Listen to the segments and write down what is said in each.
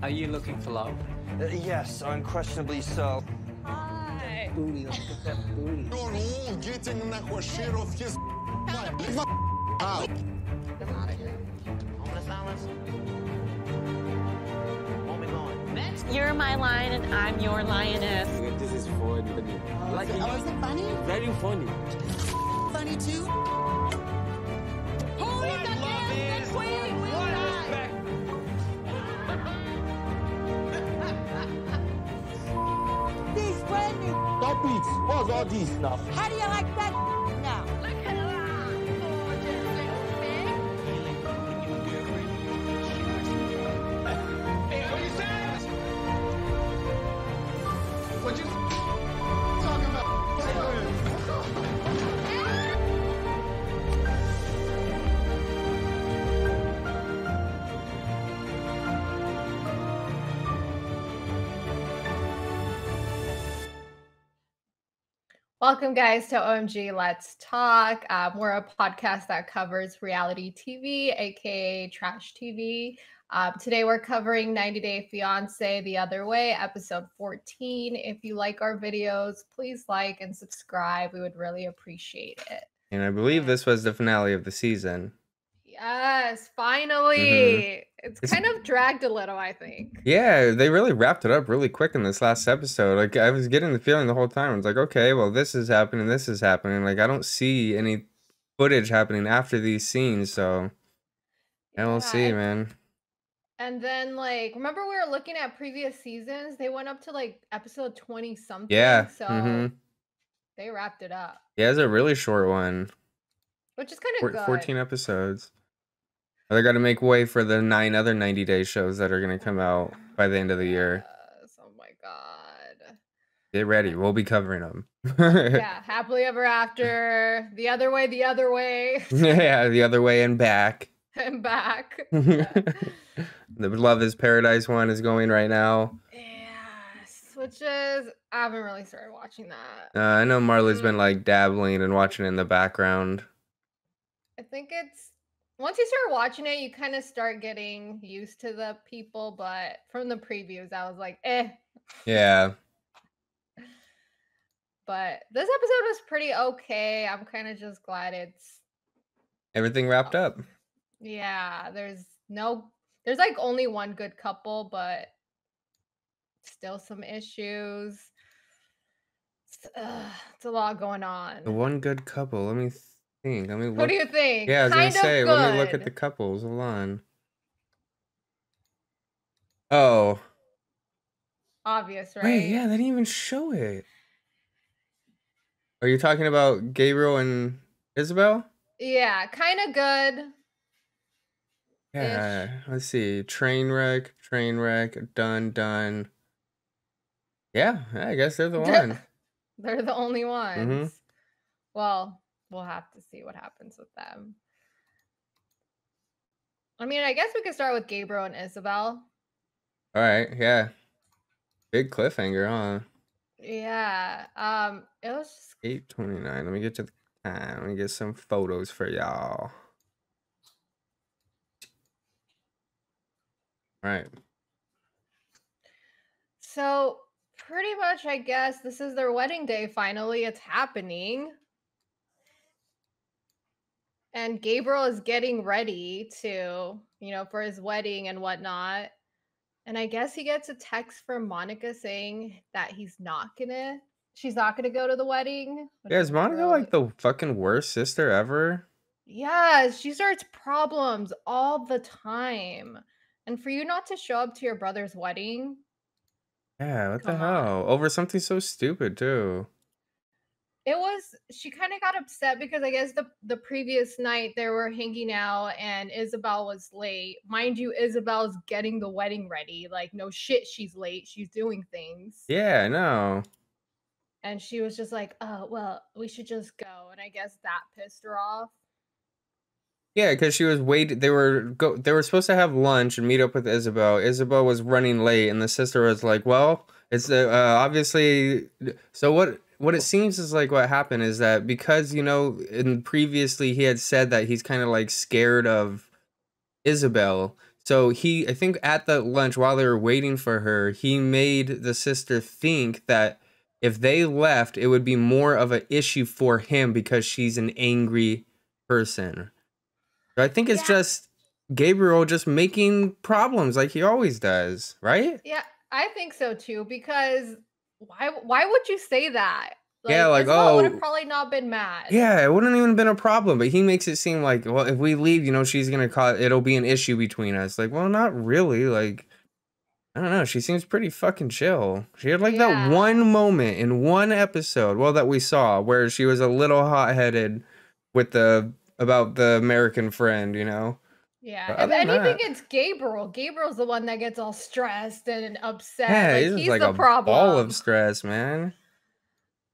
Are you looking for love? Yes, unquestionably so. Hi. Booty, look at that booty. I'm out of here. Moment of silence. Moment going. Next. You're my lion and I'm your lioness. This is funny. Like, is it funny? Very funny. Funny too? Holy These brand new. Stop it. What's all this now? How do you like that now? Look at that. Gorgeous little thing. Hey, what you saying? What you talking about? Welcome, guys, to OMG Let's Talk. We're a podcast that covers reality TV, aka trash TV. Today, we're covering 90 Day Fiancé The Other Way, episode 14. If you like our videos, please like and subscribe. We would really appreciate it. And I believe this was the finale of the season. Yes, finally. It's kind of dragged a little, I think. Yeah, they really wrapped it up really quick in this last episode. Like, I was getting the feeling the whole time. It's like, okay, well, this is happening, this is happening. Like, I don't see any footage happening after these scenes, so yeah, we'll see, man. And then, like, remember we were looking at previous seasons? They went up to, like, episode 20-something. Yeah. So they wrapped it up. Yeah, it's a really short one. Which is kind of good. 14 episodes. They got to make way for the 9 other 90-day shows that are going to come out by the end of the year. Yes. Oh my god. Get ready. We'll be covering them. Yeah. Happily Ever After. The Other Way, The Other Way. Yeah, The Other Way and Back. And Back. The Love is Paradise one is going right now. Yes. Which is, I haven't really started watching that. I know Marley's been like dabbling and watching in the background. I think it's, once you start watching it, you kind of start getting used to the people, but from the previews, I was like, eh. Yeah. But this episode was pretty okay. I'm kind of just glad it's Everything wrapped up. Yeah, there's like only one good couple, but still some issues. It's a lot going on. The one good couple. Let me think. Let me look. What do you think? Yeah, I was Kind gonna say, of let me look at good. the couples. Hold on. Oh. Obvious, right? Wait, yeah, they didn't even show it. Are you talking about Gabriel and Isabel? Yeah, kind of good. Yeah, let's see. Trainwreck, done. Yeah, I guess they're the one. They're the only ones. Mm-hmm. Well, we'll have to see what happens with them. I mean, I guess we could start with Gabriel and Isabel. All right, yeah. Big cliffhanger, huh? Yeah. It was just 8:29. Let me get to the time. Let me get some photos for y'all. All right. so pretty much, I guess this is their wedding day. Finally, it's happening. And Gabriel is getting ready to, for his wedding and whatnot. And I guess he gets a text from Monica saying that she's not gonna go to the wedding. Yeah, is Monica like the fucking worst sister ever? Yes, she starts problems all the time. And for you not to show up to your brother's wedding, Yeah, what the Come hell? Over something so stupid, too. she kind of got upset because I guess the previous night they were hanging out and Isabel was late. Mind you, Isabel's getting the wedding ready. Like, no shit, she's late. She's doing things. Yeah, I know. And she was just like, oh, well, we should just go. And I guess that pissed her off. Yeah, because she was waiting. They were supposed to have lunch and meet up with Isabel. Isabel was running late, and the sister was like, "Well, it's obviously." So what it seems is like what happened is that because previously he had said that he's kind of like scared of Isabel, So I think at the lunch while they were waiting for her, he made the sister think that if they left, it would be more of an issue for him because she's an angry person. So I think it's just Gabriel just making problems like he always does, right? Yeah, I think so too, because why would you say that? Yeah, Like, like, Isabel would have oh, probably not been mad. yeah, it wouldn't even been a problem, but he makes it seem like, well, if we leave, she's gonna cause it'll be an issue between us. Like, well, not really. Like, I don't know. She seems pretty fucking chill. She had like that one moment in one episode, well, that we saw where she was a little hot-headed with about the American friend, Yeah, But if other than anything, that, it's Gabriel. Gabriel's the one that gets all stressed and upset. yeah, Like, he's just he's like the a ball problem. of stress, man.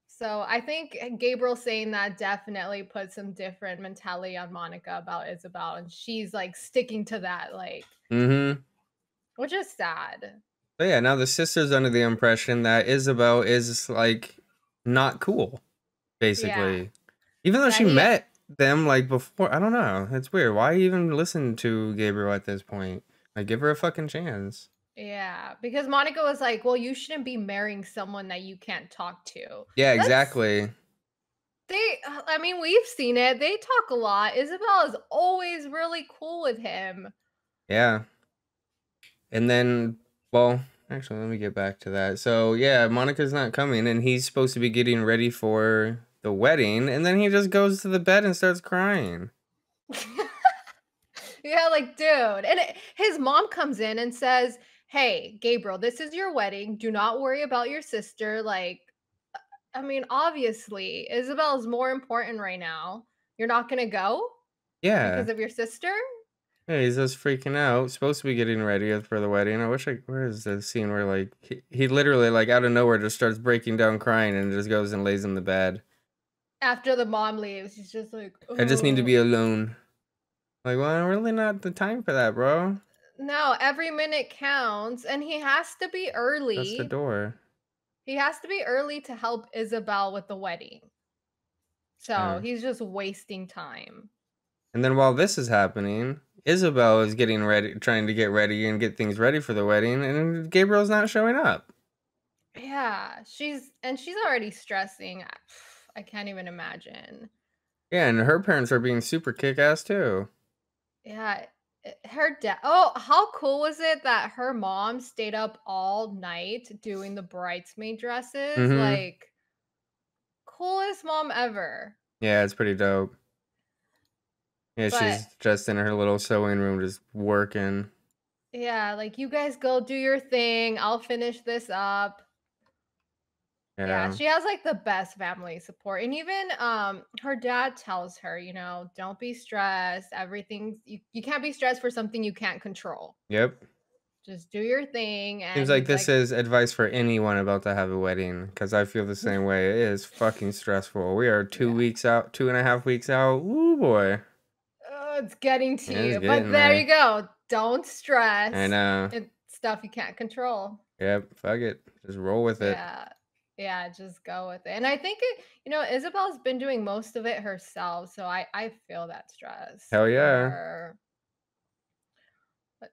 So I think Gabriel saying that definitely put some different mentality on Monica about Isabel, and she's like sticking to that, like, Mm-hmm. which is sad. But yeah, now the sister's under the impression that Isabel is like not cool, Yeah, basically. Even though that she he, met them like before, I don't know. It's weird. Why even listen to Gabriel at this point? Like, give her a fucking chance. yeah, because Monica was like, "Well, you shouldn't be marrying someone that you can't talk to." Yeah, That's exactly. I mean, we've seen it. They talk a lot. Isabel is always really cool with him. Yeah. And then, well, actually, let me get back to that. So, yeah, Monica's not coming, and he's supposed to be getting ready for the wedding, and then he just goes to the bed and starts crying. Yeah, like, dude. And his mom comes in and says, "Hey, Gabriel, this is your wedding. Do not worry about your sister." Like, I mean, obviously, Isabel is more important right now. You're not going to go Yeah. because of your sister? Yeah, he's just freaking out. Supposed to be getting ready for the wedding. Where is the scene where like he literally like out of nowhere just starts breaking down crying and just goes and lays in the bed. After the mom leaves, he's just like, I just need to "Ugh." be alone. Like, well, really not the time for that, bro. No, every minute counts, and he has to be That's the early. door. He has to be early to help Isabel with the wedding. So Yeah. he's just wasting time. And then while this is happening, Isabel is getting ready, trying to get ready and get things ready for the wedding, and Gabriel's not showing up. Yeah, she's already stressing. I can't even imagine. Yeah, and her parents are being super kick-ass too. Yeah, her dad. Oh, how cool was it that her mom stayed up all night doing the bridesmaid dresses? Mm-hmm. Like, coolest mom ever. Yeah, it's pretty dope. Yeah, But she's just in her little sewing room just working. yeah, like, you guys go do your thing. I'll finish this up. Yeah, Yeah. she has like the best family support. And even her dad tells her, don't be stressed. Everything's you can't be stressed for something you can't control. Yep. Just do your thing. Seems And like he's this like, is advice for anyone about to have a wedding, because I feel the same way. It is fucking stressful. We are 2 weeks out, 2.5 weeks out. Ooh, boy. oh, it's getting to It's you. But getting there there. you go. Don't stress. I know. It's stuff you can't control. Yep. Fuck it. Just roll with it. Yeah. Yeah, just go with it. And I think Isabel's been doing most of it herself. So I feel that stress. Hell for yeah. her. But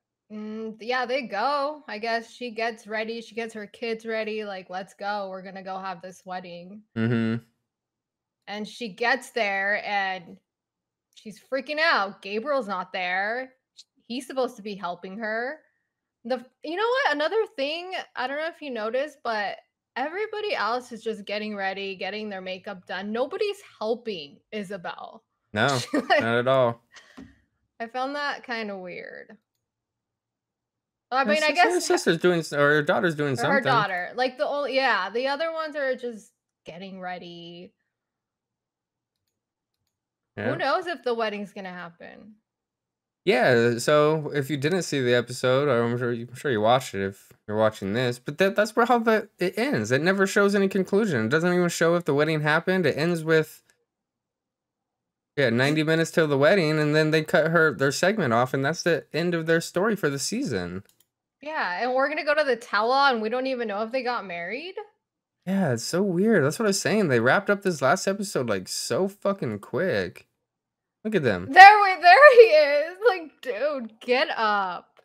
yeah, they go. I guess she gets ready. She gets her kids ready. Like, let's go. We're gonna go have this wedding. Mm-hmm. And she gets there and she's freaking out. Gabriel's not there. He's supposed to be helping her. You know what? Another thing, I don't know if you noticed, but everybody else is just getting ready, getting their makeup done. Nobody's helping Isabel. No, Like, not at all. I found that kind of weird. I Her mean, I sis- guess her sister's doing, or her daughter's doing or something. her daughter. Like, the other ones are just getting ready. Yeah. Who knows if the wedding's gonna happen? Yeah, so if you didn't see the episode, or I'm sure you watched it if you're watching this, but that's where how it ends. It never shows any conclusion. It doesn't even show if the wedding happened. It ends with 90 minutes till the wedding, and then they cut their segment off, and that's the end of their story for the season. Yeah, and we're gonna go to the tell-all, and we don't even know if they got married. Yeah, it's so weird. That's what I was saying. They wrapped up this last episode like so fucking quick. Look at them. There he is. Like, dude, get up.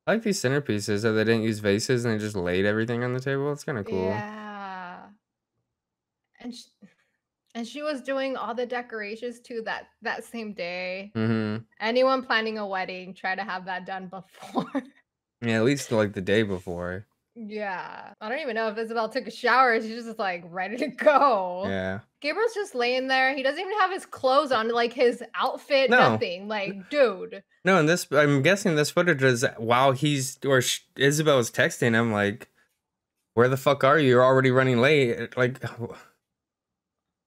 I like these centerpieces that they didn't use vases and they just laid everything on the table. It's kind of cool. Yeah. And she was doing all the decorations too that same day. Mm-hmm. Anyone planning a wedding, try to have that done before. Yeah, at least like the day before. Yeah. I don't even know if Isabel took a shower. She's just like ready to go. Yeah. Gabriel's just laying there. He doesn't even have his clothes on, like his outfit, No. nothing. Like, dude. No, and this, I'm guessing this footage is while Isabel is texting him, like, where the fuck are you? You're already running late. Like,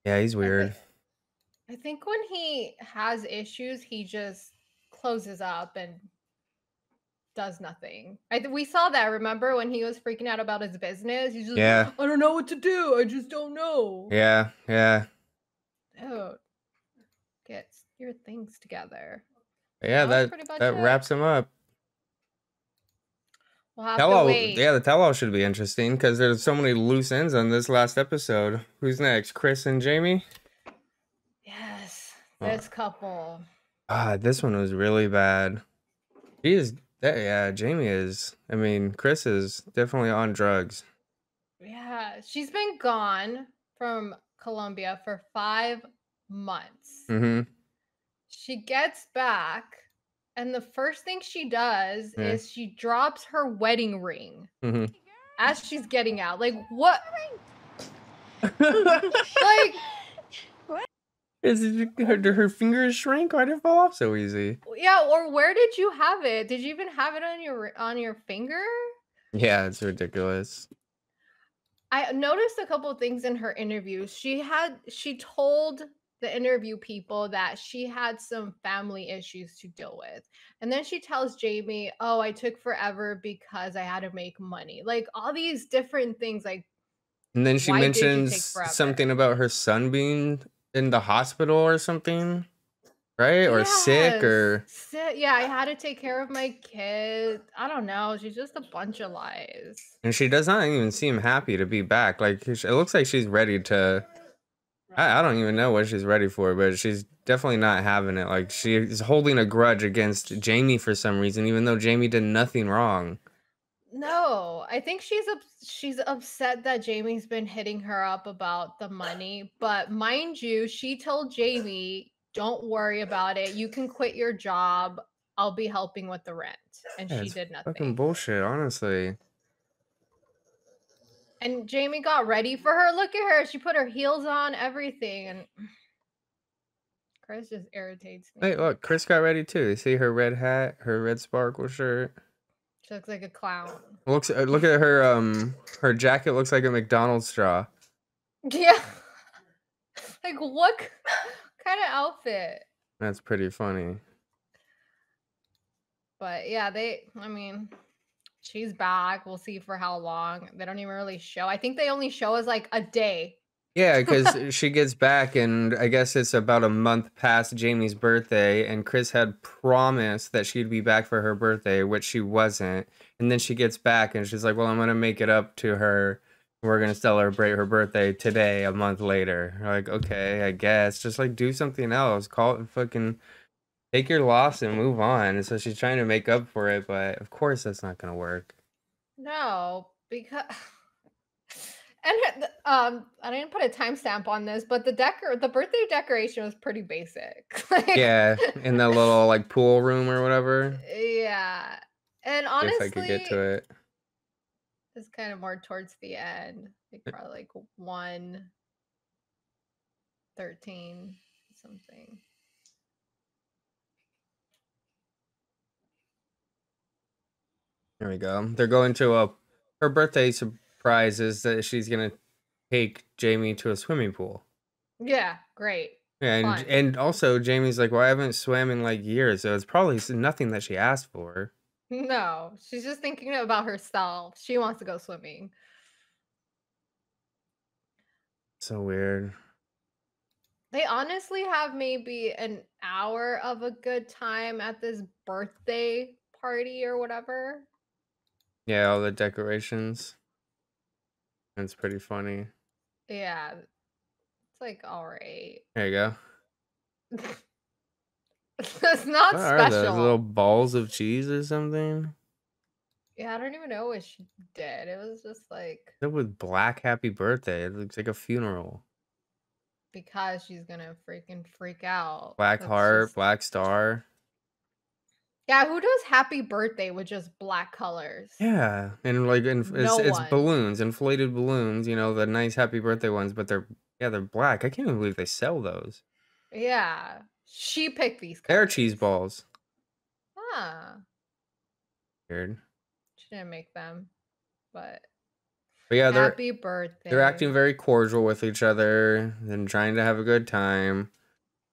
yeah, he's weird. I think when he has issues, he just closes up and does nothing. We saw that, remember, when he was freaking out about his business? He's just, Yeah. I don't know what to do. I just don't know. Yeah, yeah. Dude, get your things together. Yeah, That was pretty much that it. wraps him up. We'll have to wait. Yeah, the tell-all should be interesting because there's so many loose ends on this last episode. Who's next? Chris and Jamie? Yes, this couple. This one was really bad. Jamie is. I mean, Chris is definitely on drugs. Yeah, she's been gone from Colombia for 5 months. Mm-hmm. She gets back, and the first thing she does is she drops her wedding ring as she's getting out. Like, what? Like, her fingers shrink? Why did it fall off so easy? yeah, or where did you have it? Did you even have it on your finger? Yeah, it's ridiculous. I noticed a couple of things in her interviews. She told the interview people that she had some family issues to deal with. And then she tells Jamie, "Oh, I took forever because I had to make money." Like all these different things, like, and then she why did you take mentions forever? something about her son being in the hospital or something, right? Or sick or yeah, I had to take care of my kid. I don't know. She's just a bunch of lies. and she does not even seem happy to be back. Like it looks like she's ready to I don't even know what she's ready for, but she's definitely not having it. Like she's holding a grudge against Jamie for some reason, even though Jamie did nothing wrong. No, I think she's upset that Jamie's been hitting her up about the money, but mind you, she told Jamie, "Don't worry about it. You can quit your job. I'll be helping with the rent." And Yeah, she it's did nothing. fucking bullshit, honestly. And Jamie got ready for her. Look at her. She put her heels on, everything. And Chris just irritates me. Hey, look, Chris got ready too. You see her red hat, her red sparkle shirt. She looks like a clown. Look at her jacket looks like a McDonald's straw. Yeah. Like what kind of outfit? That's pretty funny. But yeah, I mean, she's back. We'll see for how long. They don't even really show. I think they only show us like a day. Yeah, because she gets back, and I guess it's about a month past Jamie's birthday, and Chris had promised that she'd be back for her birthday, which she wasn't. And then she gets back, and she's like, well, I'm going to make it up to her. We're going to celebrate her birthday today, a month later. Like, okay, I guess. Just, like, do something else. Call it fucking... Take your loss and move on. And so she's trying to make up for it, but of course that's not going to work. No, because... And I didn't put a timestamp on this, but the birthday decoration was pretty basic. Like, yeah, in the little like pool room or whatever. Yeah, and honestly, if I could get to it, it's kind of more towards the end, like probably like 1:13 something. There we go. They're going to her birthday surprise is that she's gonna take Jamie to a swimming pool. Yeah, great. Yeah, and also Jamie's like, well, I haven't swam in like years, so it's probably nothing that she asked for. No, she's just thinking about herself. She wants to go swimming. So weird. They honestly have maybe an hour of a good time at this birthday party or whatever. Yeah, all the decorations. It's pretty funny. Yeah. It's like, all right. There you go. That's not What special. are those little balls of cheese or something? Yeah, I don't even know what she did. It was just like It with black happy birthday. It looks like a funeral. because she's gonna freaking freak out. Black That's heart, just black star. yeah. Who does happy birthday with just black colors? Yeah, and like No it's one. balloons, inflated balloons. You know, the nice happy birthday ones, but they're black. I can't even believe they sell those. Yeah, she picked these They're colors. cheese balls. Huh. Weird. She didn't make them, but But yeah, happy birthday. they're acting very cordial with each other and trying to have a good time.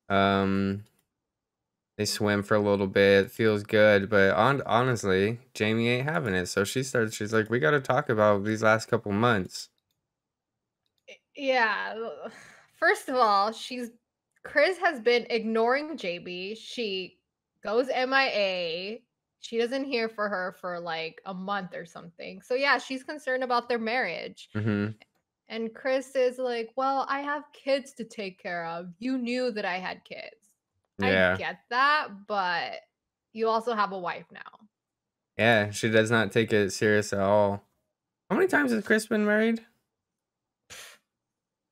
They swim for a little bit, feels good, but honestly, Jamie ain't having it. So she's like, we got to talk about these last couple months. Yeah. First of all, Chris has been ignoring JB. She goes MIA. She doesn't hear for her for like a month or something. So yeah, she's concerned about their marriage. Mm-hmm. And Chris is like, "Well, I have kids to take care of. You knew that I had kids. I Yeah. get that, but you also have a wife now." Yeah, she does not take it serious at all. How many times has Chris been married?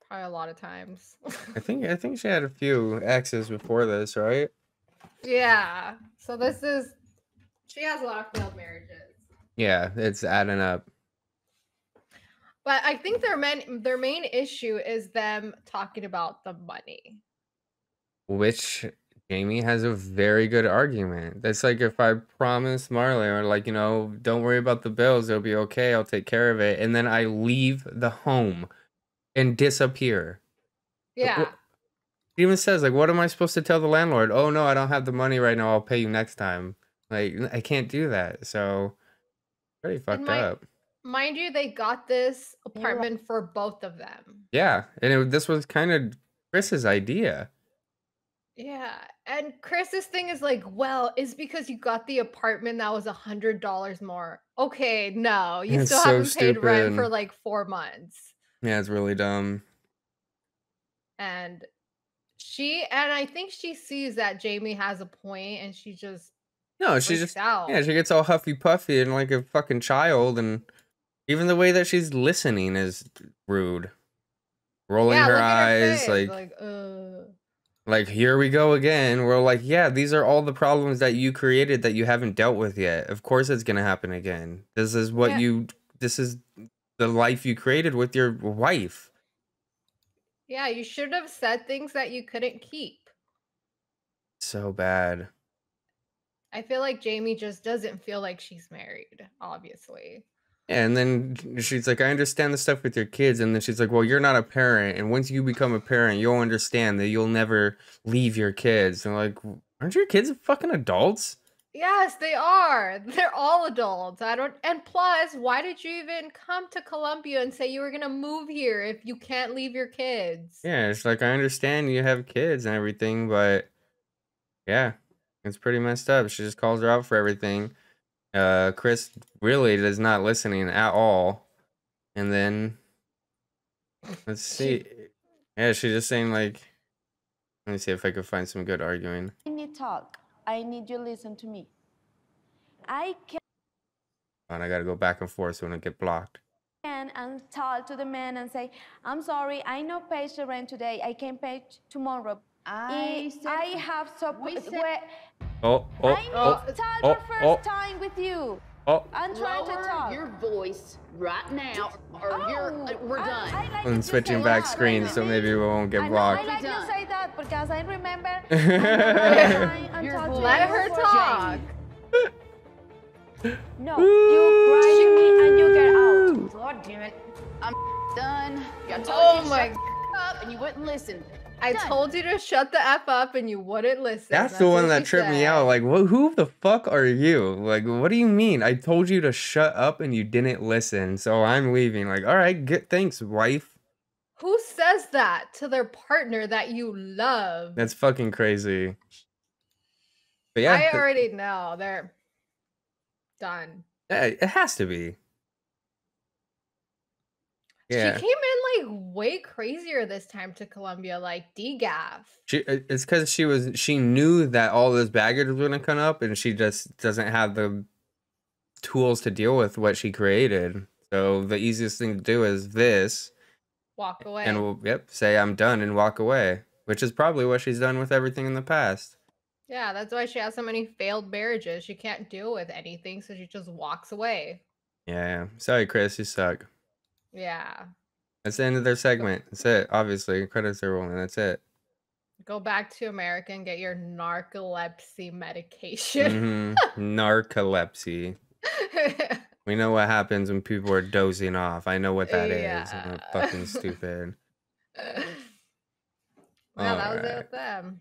Probably a lot of times. I think she had a few exes before this, right? Yeah. So she has a lot of failed marriages. Yeah, it's adding up. But I think their main issue is them talking about the money. Which Jamie has a very good argument. That's like, if I promise Marley, or like, you know, don't worry about the bills, it'll be okay, I'll take care of it, and then I leave the home and disappear. Yeah. She even says, like, what am I supposed to tell the landlord? Oh no, I don't have the money right now, I'll pay you next time. Like, I can't do that. So pretty fucked up. Mind you, they got this apartment for both of them. Yeah, and this was kind of Chris's idea. Yeah, and Chris's thing is like, well, it's because you got the apartment that was $100 more. Okay, no, you It's still so haven't paid rent for stupid. like 4 months. Yeah, it's really dumb. And I think she sees that Jamie has a point, and she just No, she freaks just out. yeah, she gets all huffy puffy and like a fucking child, and even the way that she's listening is rude. Rolling Yeah, her look at her eyes, face, like here we go again. We're like, yeah, these are all the problems that you created that you haven't dealt with yet. Of course it's gonna happen again. This is what this is the life you created with your wife. Yeah, you should have said things that you couldn't keep. So bad. I feel like Jamie just doesn't feel like she's married, obviously. And then she's like, I understand the stuff with your kids. And then she's like, well, you're not a parent. And once you become a parent, you'll understand that you'll never leave your kids. And like, aren't your kids fucking adults? Yes, they are. They're all adults. And plus, why did you even come to Colombia and say you were going to move here if you can't leave your kids? Yeah, it's like, I understand you have kids and everything, but yeah, it's pretty messed up. She just calls her out for everything. Chris really is not listening at all. And then let's see. Yeah, she's just saying like, let me see if I can find some good arguing. I need talk. I need you to listen to me. I And I gotta go back and forth so I don't get blocked. can and talk to the man and say, I'm sorry, I no pay the rent today. I can pay tomorrow. I have so I need to talk for first time with you. I'm trying to talk. Your voice right now, or we're done. I'm switching back screens, so maybe we won't get blocked. I like you say that because I remember. Let her talk. No, you cry to me and you get out. God damn it! I'm done. I told Oh you my to shut up, and you wouldn't listen. I told you to shut the F up and you wouldn't listen. That's the one that tripped me out. Like, who the fuck are you? Like, what do you mean? I told you to shut up and you didn't listen, so I'm leaving. Like, all right, thanks, wife. Who says that to their partner that you love? That's fucking crazy. But yeah, I already know. They're done. Yeah, it has to be. Yeah. She came in like way crazier this time to Colombia, like degaff. It's because she knew that all this baggage was gonna come up, and she just doesn't have the tools to deal with what she created. So the easiest thing to do is this. Walk away. And we'll, say I'm done and walk away, which is probably what she's done with everything in the past. Yeah, that's why she has so many failed marriages. She can't deal with anything, so she just walks away. Yeah. Sorry, Chris, you suck. Yeah. That's the end of their segment. That's it. Obviously, credits are rolling. That's it. Go back to America and get your narcolepsy medication. Narcolepsy. We know what happens when people are dozing off. I know what that is. I'm fucking stupid. Well, that was it with them.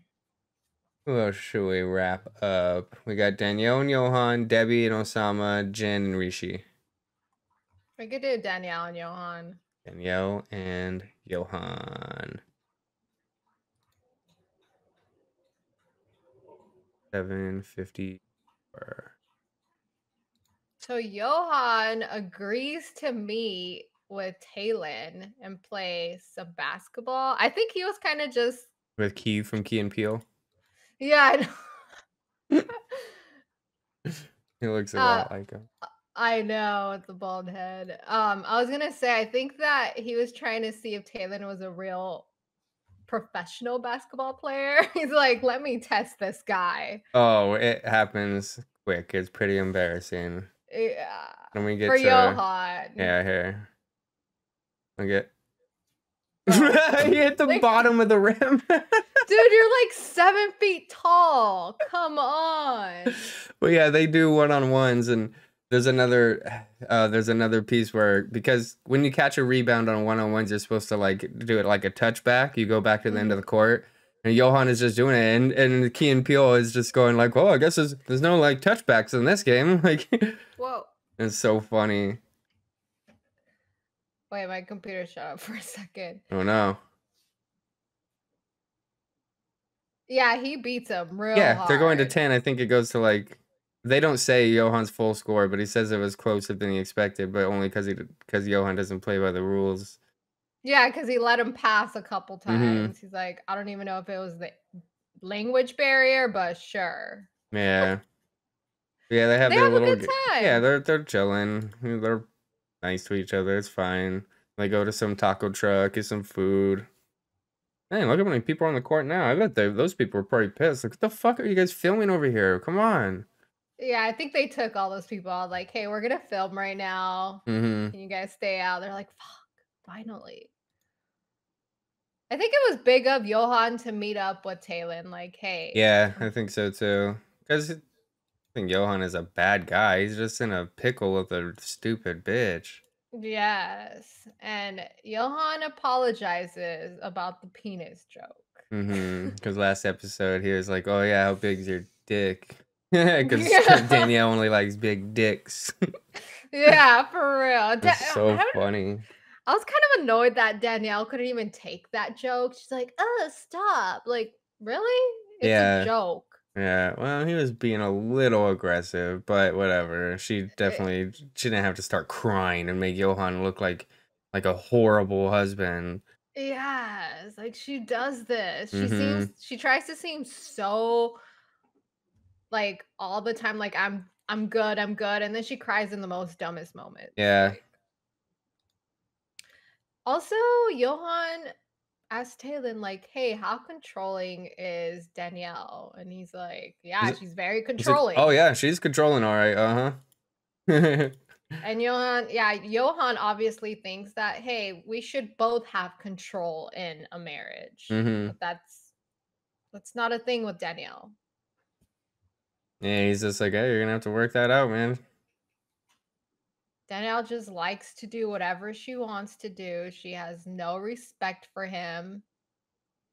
Who else should we wrap up? We got Danielle and Johan, Debbie and Osama, Jen and Rishi. We could do Danielle and Johan. Danielle and Johan. 7:54. So Johan agrees to meet with Taylin and play some basketball. I think he was kind of just with Key from Key and Peele. Yeah, I know. He looks a lot like him. I know, it's a bald head. I was gonna say, I think that he was trying to see if Taylor was a real professional basketball player. He's like, let me test this guy. Oh, it happens quick. It's pretty embarrassing. Yeah. When we get for to Johan. Yeah, here. Okay. You hit the bottom of the rim. Dude, you're like 7 feet tall. Come on. Well, yeah, they do one-on-ones, and there's another piece where, because when you catch a rebound on one-on-ones, you're supposed to like do it like a touchback. You go back to the end of the court, and Johan is just doing it, and Key and Peele is just going like, "Well, I guess there's no like touchbacks in this game." Like, whoa, it's so funny. Wait, my computer shut up for a second. Oh no. Yeah, he beats him real hard. They're going to 10. I think it goes to like, they don't say Johan's full score, but he says it was closer than he expected, but only because Johan doesn't play by the rules. Yeah, because he let him pass a couple times. He's like, I don't even know if it was the language barrier, but sure. Yeah. Yeah, they have a good time. Yeah, they're chilling. They're nice to each other. It's fine. They go to some taco truck, get some food. Man, look at how many people are on the court now. I bet those people were probably pissed. Like, what the fuck are you guys filming over here? Come on. Yeah, I think they took all those people out. Like, hey, we're gonna film right now. Can you guys stay out? They're like, fuck, finally. I think it was big of Johan to meet up with Taylin. Like, hey. Yeah, I think so too. Because I think Johan is a bad guy. He's just in a pickle with a stupid bitch. Yes. And Johan apologizes about the penis joke. Because last episode he was like, oh yeah, how big's your dick? Because Danielle only likes big dicks. Yeah, for real. It's so funny. I was kind of annoyed that Danielle couldn't even take that joke. She's like, oh, stop. Like, really? It's a joke. Yeah, well, he was being a little aggressive, but whatever. She didn't have to start crying and make Johan look like a horrible husband. Yes, like she does this. She tries to seem so like all the time like I'm good, and then she cries in the most dumbest moments. Yeah. Also, Johan asked Taylin, like, hey, how controlling is Danielle? And he's like, yeah, she's very controlling. Oh, yeah, she's controlling, all right. Uh-huh. And Johan obviously thinks that, hey, we should both have control in a marriage. But that's not a thing with Danielle. Yeah, he's just like, hey, you're gonna have to work that out, man. Danielle just likes to do whatever she wants to do. She has no respect for him.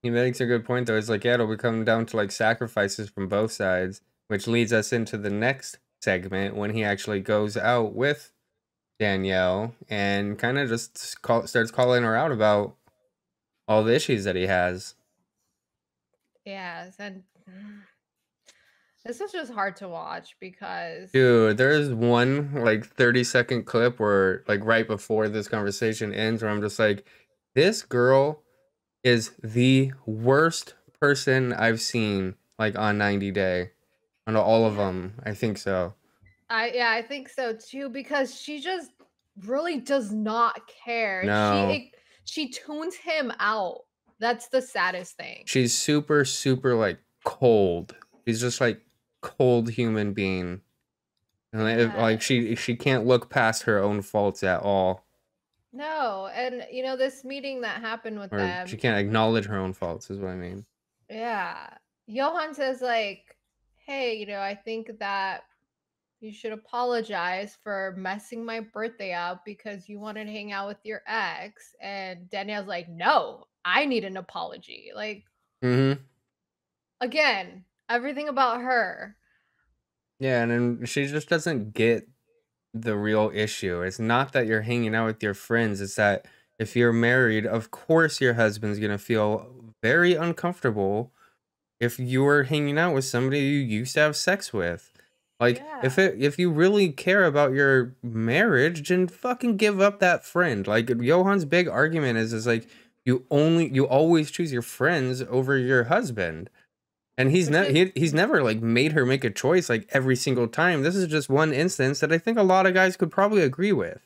He makes a good point, though. It's like, yeah, it'll come down to like sacrifices from both sides, which leads us into the next segment when he actually goes out with Danielle and kind of just starts calling her out about all the issues that he has. Yes, and this is just hard to watch because... Dude, there's one like 30-second clip where like right before this conversation ends where I'm just like, this girl is the worst person I've seen like on 90 Day. On all of them, I think so. I think so too, because she just really does not care. No. She tunes him out. That's the saddest thing. She's super, super like cold. She's just like cold human being. And like she can't look past her own faults at all. No, and you know, this meeting that happened with Or them, she can't acknowledge her own faults is what I mean. yeah. Johan says like, "Hey, you know, I think that you should apologize for messing my birthday up because you wanted to hang out with your ex." And Danielle's like, "No, I need an apology." Like, Mm-hmm. again, everything about her. Yeah, and then she just doesn't get the real issue. It's not that you're hanging out with your friends, it's that if you're married, of course your husband's gonna feel very uncomfortable if you're hanging out with somebody you used to have sex with. Like if you really care about your marriage, then fucking give up that friend. Like Johan's big argument is like you always choose your friends over your husband. And he's never like made her make a choice like every single time. This is just one instance that I think a lot of guys could probably agree with.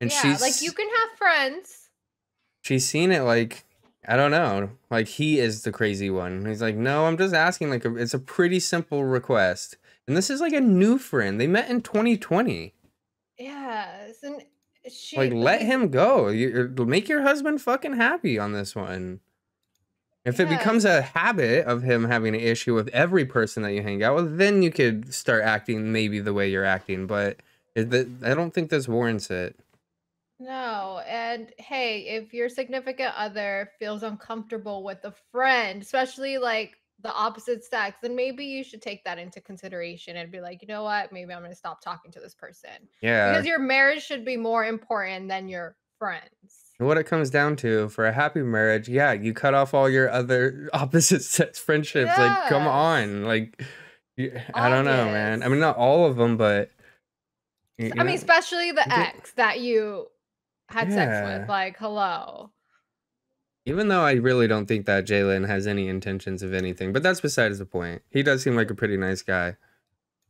And Yeah, like you can have friends. She's seen it like, I don't know, like he is the crazy one. He's like, no, I'm just asking like it's a pretty simple request. And this is like a new friend. They met in 2020. Yes, and she like let him go. You make your husband fucking happy on this one. If it becomes a habit of him having an issue with every person that you hang out with, then you could start acting maybe the way you're acting. But I don't think this warrants it. No, and hey, if your significant other feels uncomfortable with a friend, especially like the opposite sex, then maybe you should take that into consideration and be like, you know what, maybe I'm going to stop talking to this person. Yeah. Because your marriage should be more important than your friends. What it comes down to for a happy marriage, yeah, you cut off all your other opposite sex friendships. Yes. Like, come on, like, I don't know, man. I mean, not all of them, but I mean, especially the ex that you had sex with. Like, hello. Even though I really don't think that Jalen has any intentions of anything, but that's besides the point. He does seem like a pretty nice guy.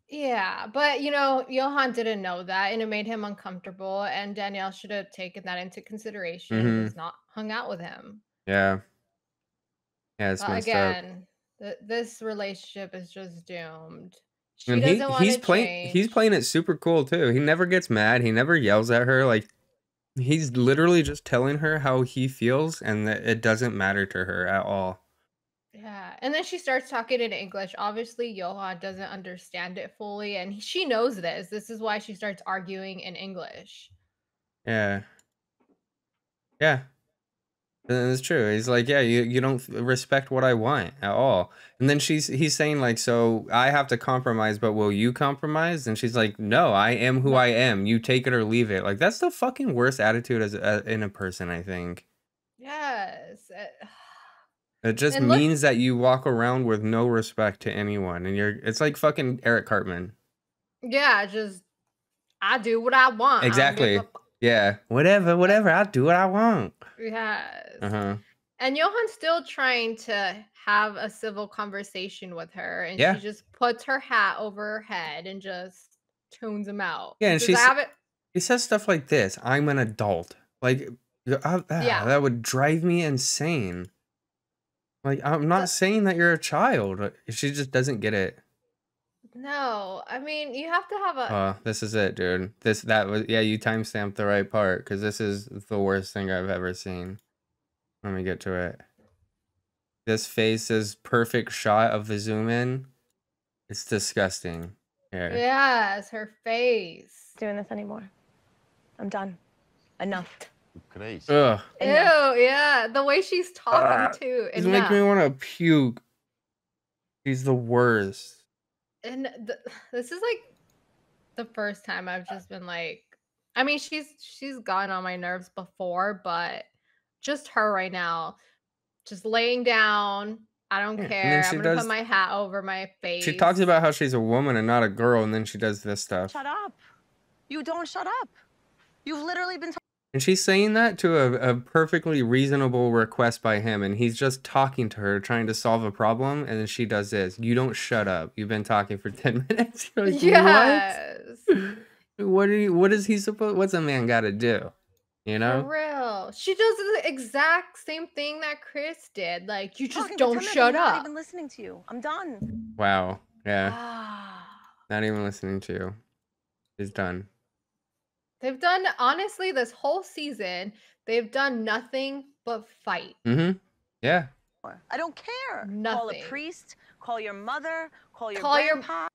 Yeah, but you know, Johan didn't know that and it made him uncomfortable, and Danielle should have taken that into consideration and just not hung out with him. Yeah. Yeah, it's messed again, this relationship is just doomed. She and doesn't want to change. He's playing it super cool too. He never gets mad. He never yells at her. Like he's literally just telling her how he feels and that it doesn't matter to her at all. Yeah, and then she starts talking in English. Obviously, Johan doesn't understand it fully, and she knows this. This is why she starts arguing in English. Yeah. Yeah. It's true. He's like, yeah, you don't respect what I want at all. And then he's saying like, so I have to compromise, but will you compromise? And she's like, no, I am who I am. You take it or leave it. Like that's the fucking worst attitude as in a person, I think. Yes. It just means that you walk around with no respect to anyone, and it's like fucking Eric Cartman. Yeah, just I do what I want. Exactly. Yeah. Whatever. I'll do what I want. Yes. Uh-huh. And Johan's still trying to have a civil conversation with her, and she just puts her hat over her head and just tunes him out. Yeah, and she says stuff like this: "I'm an adult." Like, that would drive me insane. Like, I'm not saying that you're a child. She just doesn't get it. No, I mean, you have to have a... this is it, dude. You timestamped the right part, because this is the worst thing I've ever seen. Let me get to it. This face is perfect shot of the zoom in. It's disgusting. Here. Yes, her face. Doing this anymore. I'm done. Enough. Crazy. Ugh. Ew, yeah. The way she's talking too. It's making me want to puke. She's the worst. And this is like the first time I've just been like, I mean, she's gotten on my nerves before, but just her right now, just laying down. I don't care. I'm gonna put my hat over my face. She talks about how she's a woman and not a girl, and then she does this stuff. Shut up. You don't shut up. You've literally been And she's saying that to a perfectly reasonable request by him, and he's just talking to her, trying to solve a problem, and then she does this. You don't shut up. You've been talking for 10 minutes. You're like, Yes. what? What is he supposed? What's a man got to do? You know? For real. She does the exact same thing that Chris did. Like, you just Talking, don't pretend that shut I'm not up. even listening to you. I'm done. Wow. Yeah. Ah. Not even listening to you. He's done. They've done, honestly, this whole season, they've done nothing but fight. Mm-hmm. Yeah. I don't care. Nothing. Call a priest, call your mother, call your Call your- grandpa.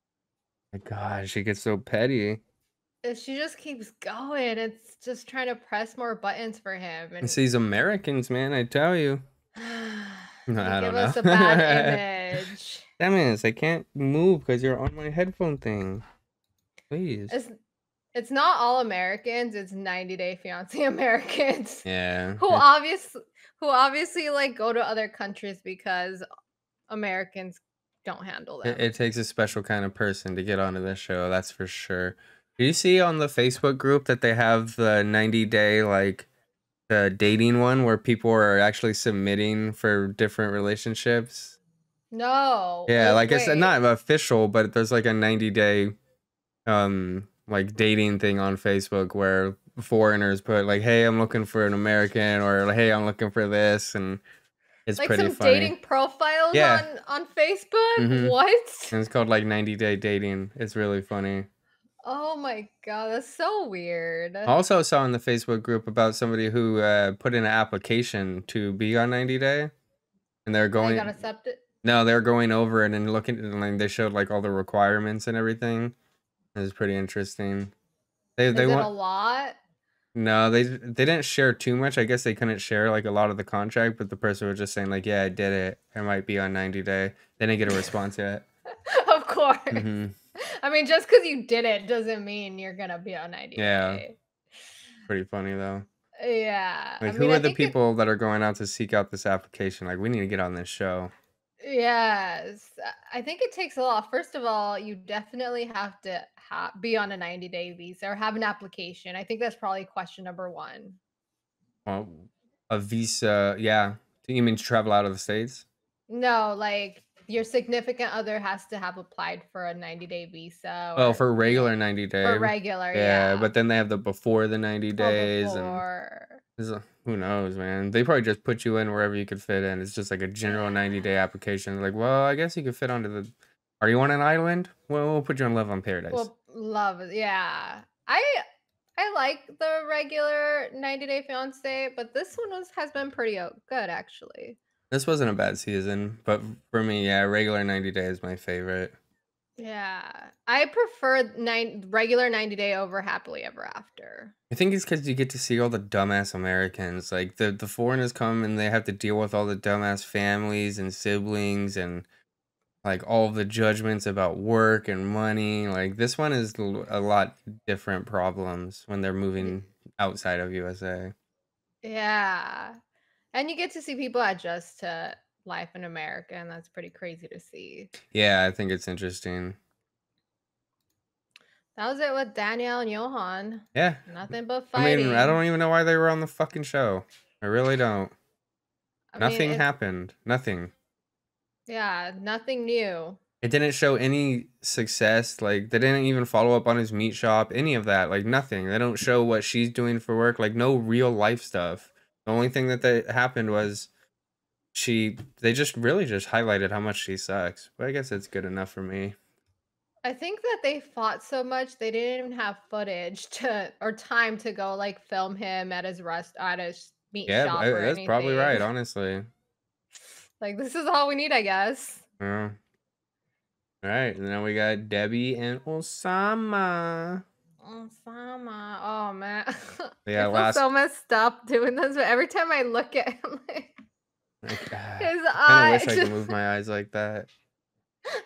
My God, she gets so petty. She just keeps going. It's just trying to press more buttons for him. And It's these Americans, man, I tell you. No, I don't give know. us a bad image. That means I can't move because you're on my headphone thing. Please. It's not all Americans. It's 90 Day Fiancé Americans. Yeah. Who obviously like go to other countries because Americans don't handle them. It takes a special kind of person to get onto this show, that's for sure. Do you see on the Facebook group that they have the 90-day like the dating one where people are actually submitting for different relationships? No. Yeah, like it's wait. not official, but there's like a 90-day like dating thing on Facebook where foreigners put like, hey, I'm looking for an American, or like, hey, I'm looking for this, and it's like pretty some funny. dating profiles Yeah. on Facebook? Mhm. What? And it's called like 90-day dating. It's really funny. Oh my god, that's so weird. I also saw in the Facebook group about somebody who put in an application to be on 90-day, and they're They going. got accepted. No, they're going over it and looking, and like they showed like all the requirements and everything. It was pretty interesting. They Is it want a lot? No, they didn't share too much. I guess they couldn't share like a lot of the contract, but the person was just saying like, yeah, I did it. I might be on 90-day. They didn't get a response yet. Of course. Mhm. I mean, just because you did it doesn't mean you're gonna be on 90 Yeah. Day. Pretty funny though. Yeah. Like, I who mean, are I the think people that are going out to seek out this application? Like, we need to get on this show. Yes. I think it takes a lot. First of all, you definitely have to be on a 90-day visa or have an application. I think that's probably question number one. Well, a visa, yeah. You mean to travel out of the States? No, like your significant other has to have applied for a 90-day visa. Oh, Or, for regular 90 days. for regular, Yeah, yeah. but then they have the before the 90 For days, and before. who knows, man? They probably just put you in wherever you could fit in. It's just like a general 90-day application. Like, well, I guess you could fit onto the. Are you on an island? Well, we'll put you on Love on Paradise. Well, love, yeah. I like the regular 90-day fiance, but this one has been pretty good actually. This wasn't a bad season, but for me, yeah, regular 90 day is my favorite. Yeah, I prefer regular 90-day over happily ever after. I think it's because you get to see all the dumbass Americans. Like the foreigners come and they have to deal with all the dumbass families and siblings and like all the judgments about work and money. Like this one is a lot different problems when they're moving outside of USA. Yeah, and you get to see people adjust to life in America, and that's pretty crazy to see. Yeah, I think it's interesting. That was it with Danielle and Johan. Yeah. Nothing but I fighting. mean, I don't even know why they were on the fucking show. I really don't. Nothing happened. Nothing. Yeah, nothing new. It didn't show any success. Like, they didn't even follow up on his meat shop. Any of that. Like, nothing. They don't show what she's doing for work. Like, no real life stuff. The only thing that happened was they just really just highlighted how much she sucks. But I guess it's good enough for me. I think that they fought so much they didn't even have footage or time to go like film him at his meat shop or that's probably anything. right, honestly. Like, this is all we need, I guess. Yeah. All right, and then we got Debbie and Osama. Osama. Oh man. Yeah, I feel so messed up doing this, but every time I look at him, his I eyes. wish I could move my eyes like that.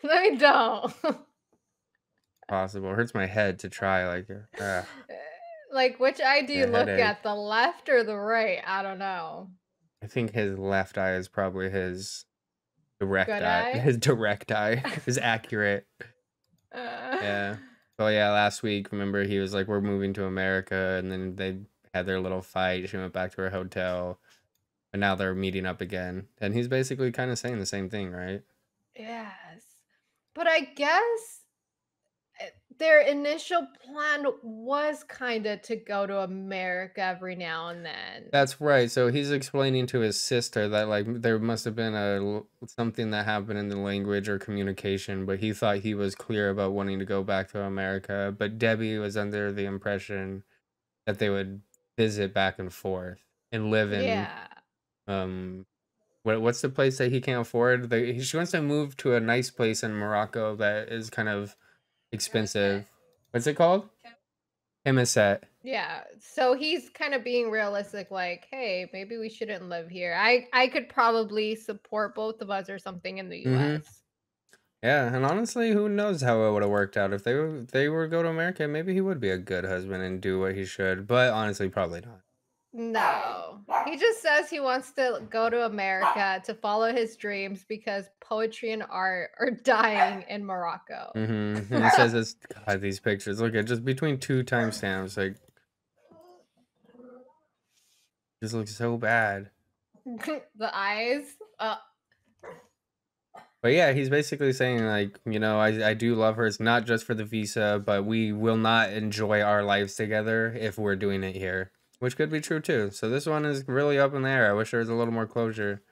Let me don't. Possible. It hurts my head to try. Like, which eye do you look headache. at? The left or the right? I don't know. I think his left eye is probably his direct Good eye. eye? His direct eye is accurate. Yeah. Well, yeah, last week, remember, he was like, we're moving to America, and then they had their little fight. She went back to her hotel, and now they're meeting up again. And he's basically kind of saying the same thing, right? Yes. But I guess their initial plan was kind of to go to America every now and then. That's right. So he's explaining to his sister that like there must have been something that happened in the language or communication, but he thought he was clear about wanting to go back to America. But Debbie was under the impression that they would visit back and forth and live in what's the place that he can't afford? She wants to move to a nice place in Morocco that is kind of expensive. What's it called? Emisset. Yeah. So he's kind of being realistic, like, hey, maybe we shouldn't live here. I could probably support both of us or something in the US. Yeah, and honestly, who knows how it would have worked out if they were to go to America? Maybe he would be a good husband and do what he should, but honestly, probably not. No. He just says he wants to go to America to follow his dreams because poetry and art are dying in Morocco. And he says it's God, these pictures. Look at just between 2 timestamps, like just looks so bad. The eyes. But yeah, he's basically saying like, you know, I do love her. It's not just for the visa, but we will not enjoy our lives together if we're doing it here. Which could be true too. So this one is really up in the air. I wish there was a little more closure.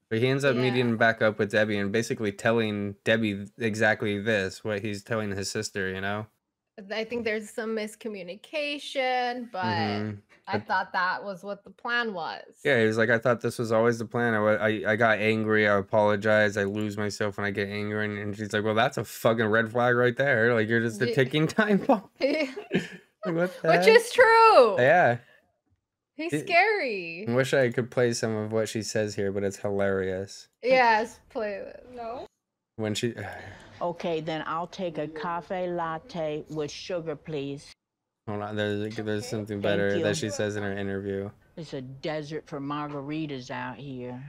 But he ends up meeting back up with Debbie and basically telling Debbie exactly this, what he's telling his sister, you know? I think there's some miscommunication, but I thought that was what the plan was. Yeah, he was like, I thought this was always the plan. I got angry. I apologize. I lose myself when I get angry. And she's like, well, that's a fucking red flag right there. Like, you're just a ticking time bomb. Like, Which is true. Yeah. He's scary. I wish I could play some of what she says here, but it's hilarious. Yes, play it. No. When she... Okay, then I'll take a cafe latte with sugar, please. Hold on, there's something better that she says in her interview. It's a desert for margaritas out here.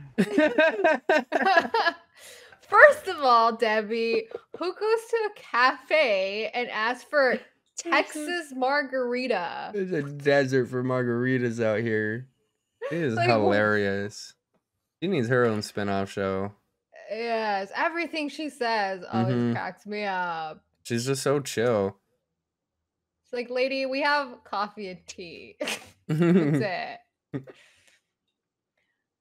First of all, Debbie, who goes to a cafe and asks for Texas margarita? There's a desert for margaritas out here. It is like, hilarious. She needs her own spinoff show. Yes, everything she says always cracks me up. She's just so chill. It's like, lady, we have coffee and tea. That's it.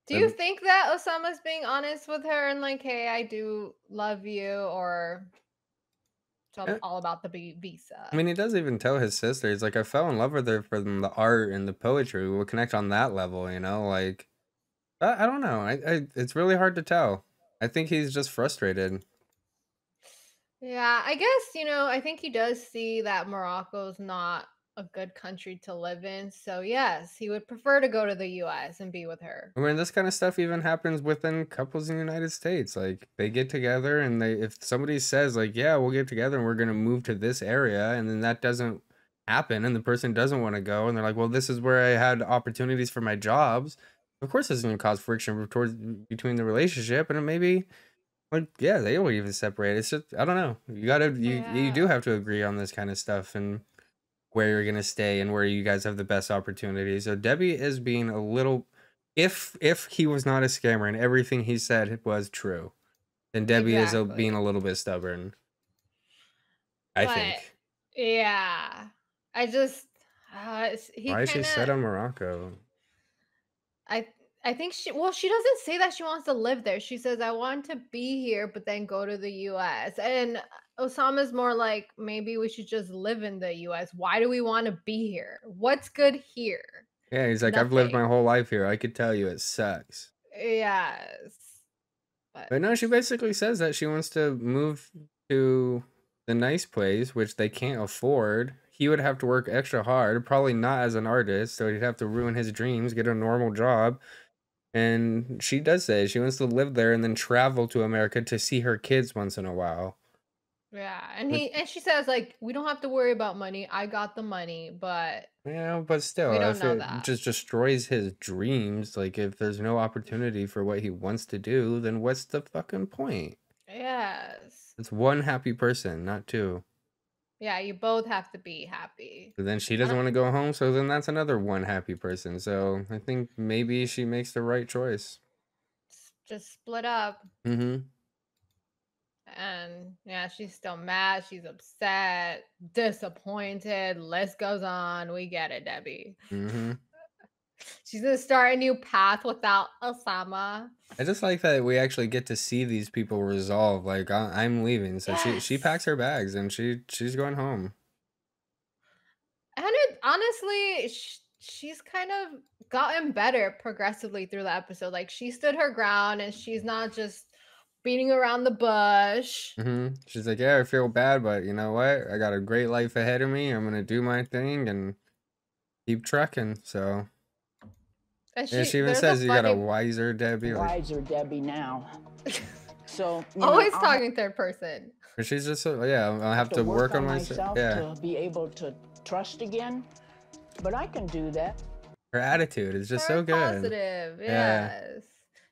Do you think that Osama's being honest with her and like, hey, I do love you, or it's all about the visa? I mean, he does even tell his sister, he's like, I fell in love with her from the art and the poetry. We'll connect on that level, you know? Like, I don't know. It's really hard to tell. I think he's just frustrated. Yeah, I guess, you know, I think he does see that Morocco's not a good country to live in. So, yes, he would prefer to go to the US and be with her. I mean, this kind of stuff even happens within couples in the United States. Like, they get together and if somebody says, like, yeah, we'll get together and we're going to move to this area, and then that doesn't happen and the person doesn't want to go, and they're like, well, this is where I had opportunities for my jobs. Of course, it's going to cause friction between the relationship, and it maybe, like, yeah, they will even separate. It's just, I don't know. You do have to agree on this kind of stuff and where you're going to stay and where you guys have the best opportunities. So Debbie is being a little, if he was not a scammer and everything he said was true, then Debbie is being a little bit stubborn. I think. Yeah. I just, why is she set on Morocco? I think she doesn't say that she wants to live there. She says, I want to be here, but then go to the US. And Osama's more like, maybe we should just live in the US. Why do we want to be here? What's good here? Yeah, he's like, I've lived my whole life here. I could tell you it sucks. Yes. But no, she basically says that she wants to move to the nice place, which they can't afford. He would have to work extra hard, probably not as an artist, so he'd have to ruin his dreams, get a normal job. And she does say she wants to live there and then travel to America to see her kids once in a while. Yeah, and she says, like, we don't have to worry about money. I got the money, but yeah, but still, if it just destroys his dreams, like if there's no opportunity for what he wants to do, then what's the fucking point? Yes. It's one happy person, not two. Yeah, you both have to be happy. But then she doesn't want to go home, so then that's another one happy person. So I think maybe she makes the right choice. Just split up. Mm-hmm. And yeah, she's still mad. She's upset, disappointed. List goes on. We get it, Debbie. Mm-hmm. She's gonna start a new path without Osama. I just like that we actually get to see these people resolve. Like I'm leaving, so she packs her bags and she's going home. And it honestly, she's kind of gotten better progressively through the episode. Like she stood her ground and she's not just beating around the bush. Mm-hmm. She's like, yeah, I feel bad, but you know what? I got a great life ahead of me. I'm gonna do my thing and keep trucking. So and yeah, she even says you got a wiser Debbie. Wiser Debbie now. So always talking third person. But she's just I'll have to work on myself. To be able to trust again. But I can do that. Her attitude is just so good. Positive, yes.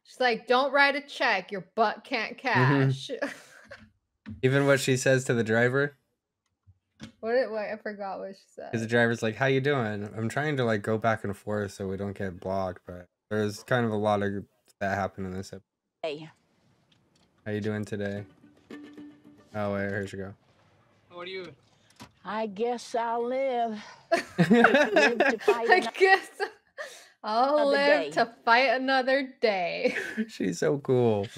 She's like, don't write a check. Your butt can't cash. Even what she says to the driver. What I forgot what she said. Because the driver's like, how you doing? I'm trying to like go back and forth so we don't get blocked, but there's kind of a lot of that happened in this episode. Hey. How you doing today? Oh wait, here you go. What are you? I guess I'll live. I guess I'll live day. to fight another day. She's so cool.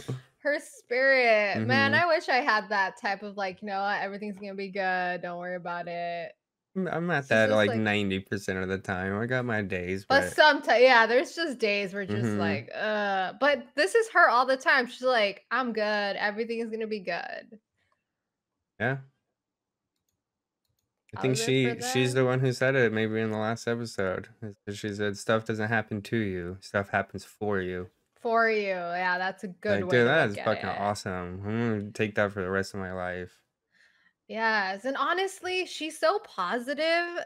Her spirit, man, I wish I had that type of like, you know what, everything's gonna be good. Don't worry about it. I'm at that like 90% of the time. I got my days, but sometimes, yeah, there's just days where just like, but this is her all the time. She's like, I'm good. Everything is gonna be good. Yeah. I think she's the one who said it maybe in the last episode. She said stuff doesn't happen to you, stuff happens for you. For you, yeah, that's a good way. Dude, to that look is at fucking it. awesome. I'm gonna take that for the rest of my life. Yes, and honestly, she's so positive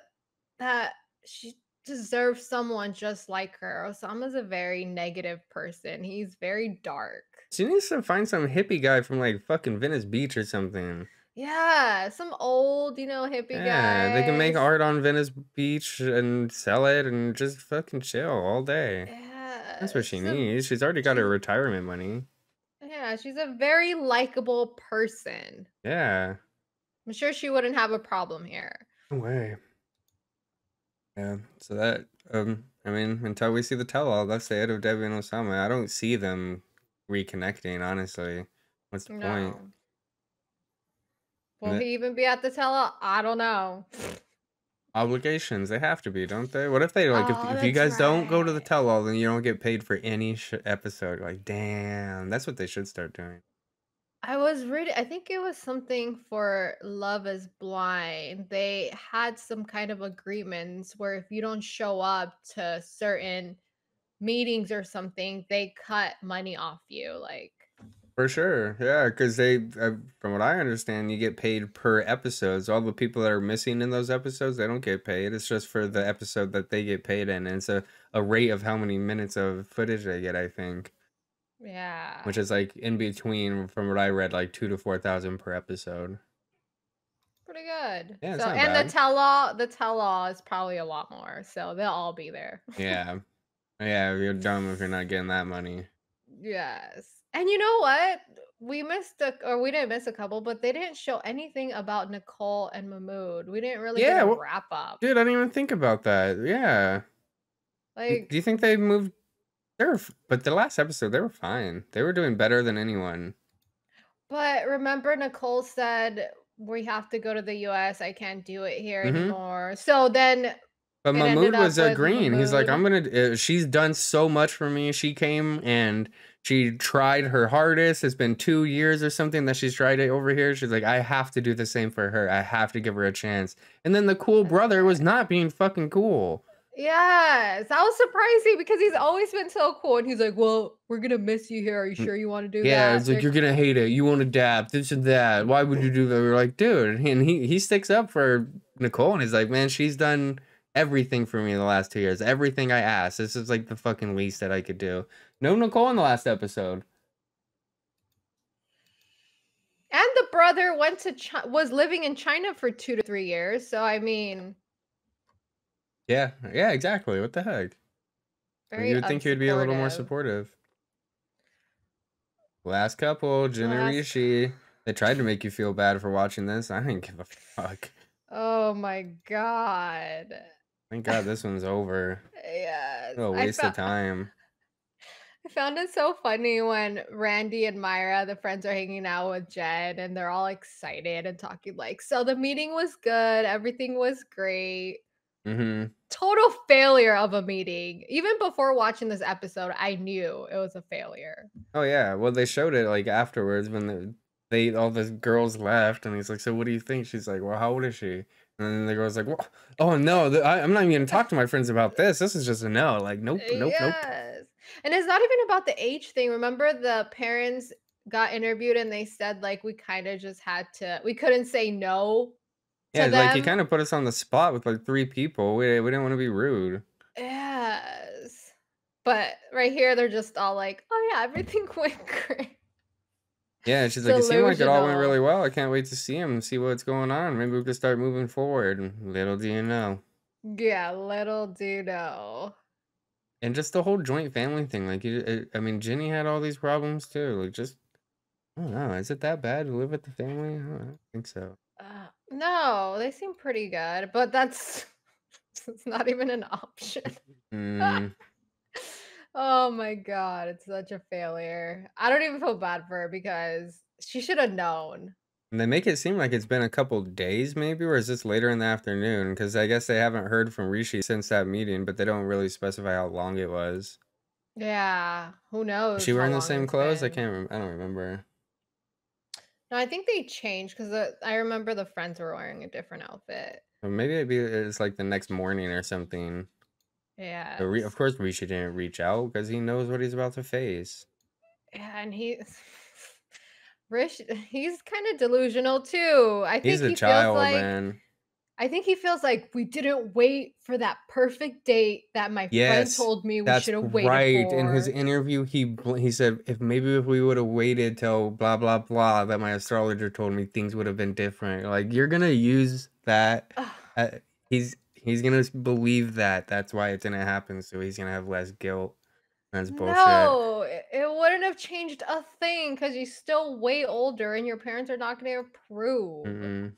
that she deserves someone just like her. Osama's a very negative person. He's very dark. She needs to find some hippie guy from like fucking Venice Beach or something. Yeah, some old, hippie guy. Yeah, they can make art on Venice Beach and sell it and just fucking chill all day. Yeah, that's what she needs. She's already got her retirement money. Yeah, she's a very likable person. Yeah. I'm sure she wouldn't have a problem here. No way. Yeah, so that, I mean, until we see the tell-all, that's the end of Debbie and Osama. I don't see them reconnecting, honestly. What's the point? Will he even be at the tell-all? I don't know. Obligations, they have to be, don't they? What if they, like, if you guys don't go to the tell-all, then you don't get paid for any episode? Like, damn, that's what they should start doing. I was reading, I think it was something for Love is Blind. They had some kind of agreements where if you don't show up to certain meetings or something, they cut money off you. Like, for sure, yeah, because they, from what I understand, you get paid per episode. So all the people that are missing in those episodes, they don't get paid. It's just for the episode that they get paid in. And it's a rate of how many minutes of footage they get, I think. Yeah. Which is like in between, from what I read, like 2,000 to 4,000 per episode. Pretty good. Yeah, so, and bad. the tell-all is probably a lot more. So they'll all be there. Yeah. Yeah, you're dumb if you're not getting that money. Yes. And you know what? We didn't miss a couple, but they didn't show anything about Nicole and Mahmoud. We didn't really get a wrap up. Dude, I didn't even think about that. Yeah. Like, do you think they moved? But the last episode, they were fine. They were doing better than anyone. But remember, Nicole said, we have to go to the US. I can't do it here anymore. So then... But Mahmoud was agreeing. He's like, she's done so much for me. She came and she tried her hardest. It's been 2 years or something that she's tried it over here. She's like, I have to do the same for her. I have to give her a chance. And then the cool brother was not being fucking cool. Yes, that was surprising because he's always been so cool. And he's like, well, we're going to miss you here. Are you sure you want to do that? Yeah, it's like, you're going to hate it. You won't adapt, this and that. Why would you do that? We're like, dude. And he sticks up for Nicole. And he's like, man, she's done everything for me in the last 2 years. Everything I asked. This is like the fucking least that I could do. No Nicole in the last episode. And the brother was living in China for 2 to 3 years. So I mean, Yeah, yeah, exactly. What the heck? very You would think he would be a little more unsupportive. supportive. Last couple, Jin and Rishi. They tried to make you feel bad for watching this. I didn't give a fuck. Oh my god. Thank God this one's over. Yes. What a waste of time. I found it so funny when Randy and Myra, the friends, are hanging out with Jen and they're all excited and talking like, so the meeting was good, everything was great. Mm-hmm. Total failure of a meeting. Even before watching this episode, I knew it was a failure. Oh yeah, well they showed it like afterwards when they all the girls left, and he's like, "So what do you think?" She's like, "Well, how old is she?" And then the girl's like, "Well, oh no, I'm not even gonna talk to my friends about this. This is just a no. Like, nope, nope, nope." Yes. And it's not even about the age thing. Remember the parents got interviewed and they said like we kind of just we couldn't say no Yeah, to like he them. kind of put us on the spot with like 3 people. We didn't want to be rude. Yes. But right here they're just all like, "Oh yeah, everything went great." Yeah, she's like, "It seemed like it all went really Delusional. well. I can't wait to see him and see what's going on. Maybe we could start moving forward." And little do you know. Yeah, little do you know. And just the whole joint family thing. Like, I mean, Jenny had all these problems too. Like, just, I don't know. Is it that bad to live with the family? I don't think so. No, they seem pretty good, but that's it's not even an option. Mm. Oh my god, it's such a failure. I don't even feel bad for her because she should have known. And they make it seem like it's been a couple days, maybe, or is this later in the afternoon? Because I guess they haven't heard from Rishi since that meeting, but they don't really specify how long it was. Yeah, who Was knows she how wearing the long same it's clothes? I been. can't. I don't remember. No, I think they changed because I remember the friends were wearing a different outfit. Or maybe it's like the next morning or something. Yeah. But of course, Rishi didn't reach out because he knows what he's about to face. Yeah, and he's kind of delusional too. I think He's a he feels child, like man. I think he feels like we didn't wait for that perfect date that my friend Yes, told me we that's should have waited right. In his for. interview, he said if we would have waited till blah blah blah that my astrologer told me things would have been different. Like you're gonna use that. uh, he's gonna believe that. That's why it didn't happen. So he's gonna have less guilt. That's bullshit. No, it wouldn't have changed a thing because you're still way older and your parents are not going to approve. Mm-mm.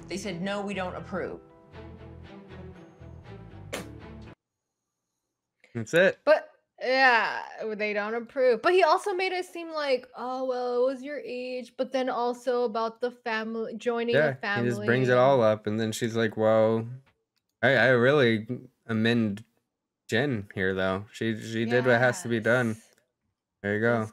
They said, no, we don't approve. That's it. But yeah, they don't approve. But he also made it seem like, oh, well, it was your age, but then also about the family, joining a Yeah, he just family. brings it all up, and then she's like, "Well, I really amend Jen here, though. She did what has to be done. There you go."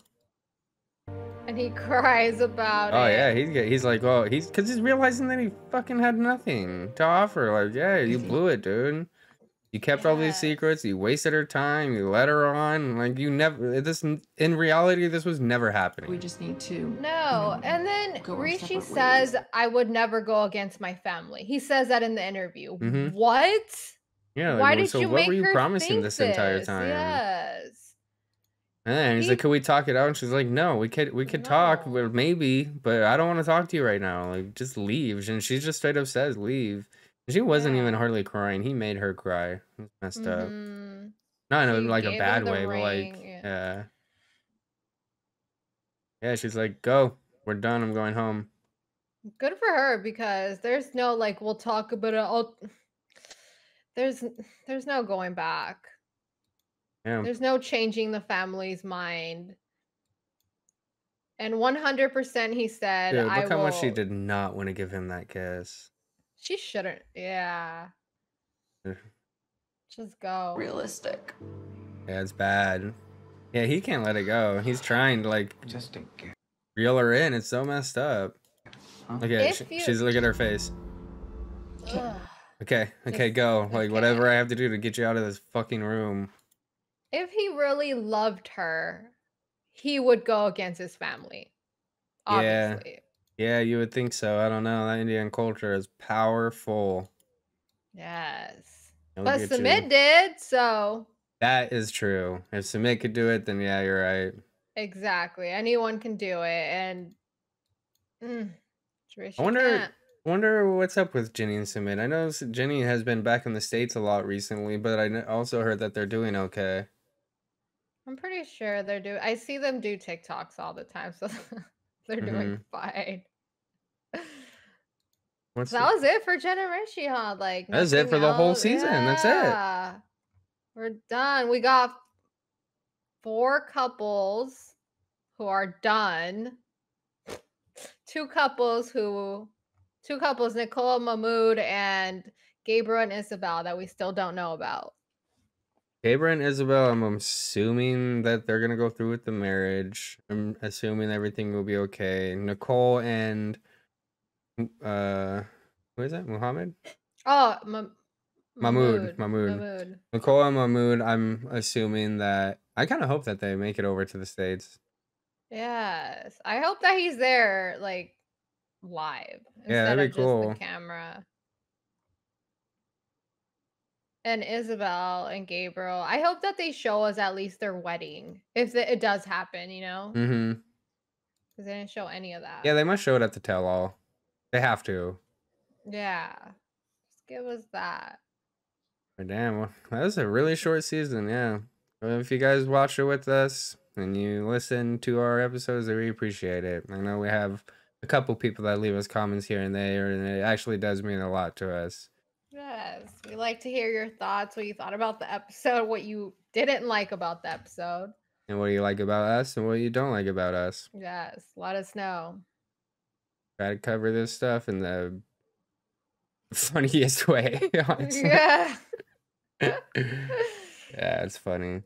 And he cries about Oh it. yeah, he's like, oh, because he's realizing that he fucking had nothing to offer. Like, yeah, you blew it, dude. You kept all these secrets. You wasted her time. You let her on. Like, you never. In reality, this was never happening. We just need to. No, and then Rishi says, "I would never go against my family." He says that in the interview. Mhm. What? Yeah. Why Like, did so you what make were you her promising think this entire this? time? Yes. And he's like, "Can we talk it out?" And she's like, "No, we could talk, but maybe, but I don't want to talk to you right now. Like, just leave." And she just straight up says, "Leave." And she wasn't even hardly crying. He made her cry. It's messed up. Not in She like a gave him bad the way, but ring, like, yeah. yeah. Yeah, she's like, "Go. We're done. I'm going home." Good for her because there's no like we'll talk about it. There's no going back. Yeah. There's no changing the family's mind. And 100% he said, Dude, I look how much she will. did not want to give him that kiss. She shouldn't. Yeah. Just go. Realistic. Yeah, it's bad. Yeah, he can't let it go. He's trying to like Just a reel her in. It's so messed up. Look at she's look at her face. Ugh. Okay, go. Like whatever I have to do to get you out of this fucking room. If he really loved her, he would go against his family. Obviously. Yeah, you would think so. I don't know. That Indian culture is powerful. Yes. It'll But get Sumit you. did, so. That is true. If Sumit could do it, then yeah, you're right. Exactly. Anyone can do it. And I wonder what's up with Jenny and Sumit. I know Jenny has been back in the States a lot recently, but I also heard that they're doing okay. I'm pretty sure they're doing. I see them do TikToks all the time, so they're doing fine. So that was it for Generation. Like that's it for the whole season. That's it. We're done. We got 4 couples who are done. Two couples, Nicole, Mahmood, and Gabriel and Isabel that we still don't know about. Gabriel and Isabel, I'm assuming that they're gonna go through with the marriage. I'm assuming everything will be okay. Nicole and who is that? Muhammad? Oh, Mahmood. Nicole and Mahmood, I'm assuming that I kind of hope that they make it over to the States. Yes. I hope that he's there like live instead of cool. just the camera. And Isabel and Gabriel, I hope that they show us at least their wedding if it does happen, you know? Mm-hmm. Because they didn't show any of that. Yeah, they must show it at the tell-all. They have to. Yeah. Just give us that. But damn, well, that was a really short season, yeah. Well, if you guys watch it with us and you listen to our episodes, I really appreciate it. I know we have a couple people that leave us comments here and there, and it actually does mean a lot to us. Yes, we like to hear your thoughts, what you thought about the episode, what you didn't like about the episode. And what you like about us and what you don't like about us. Yes, let us know. Try to cover this stuff in the funniest way, honestly. Yeah. Yeah, it's funny.